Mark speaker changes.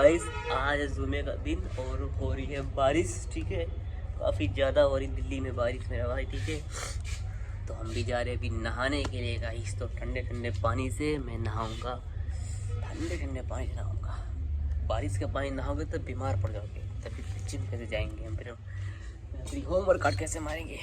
Speaker 1: Guys आज जुमे का दिन और हो रही है बारिश। ठीक है, काफ़ी ज़्यादा हो रही दिल्ली में बारिश मेरा भाई। ठीक है, तो हम भी जा रहे हैं अभी नहाने के लिए गाइस। तो ठंडे ठंडे पानी से मैं नहाऊंगा, ठंडे ठंडे पानी से नहाऊंगा। बारिश का पानी नहाओगे तो बीमार पड़ जाओगे, तभी जिम कैसे जाएंगे हम, फिर होमवर्क कैसे मारेंगे।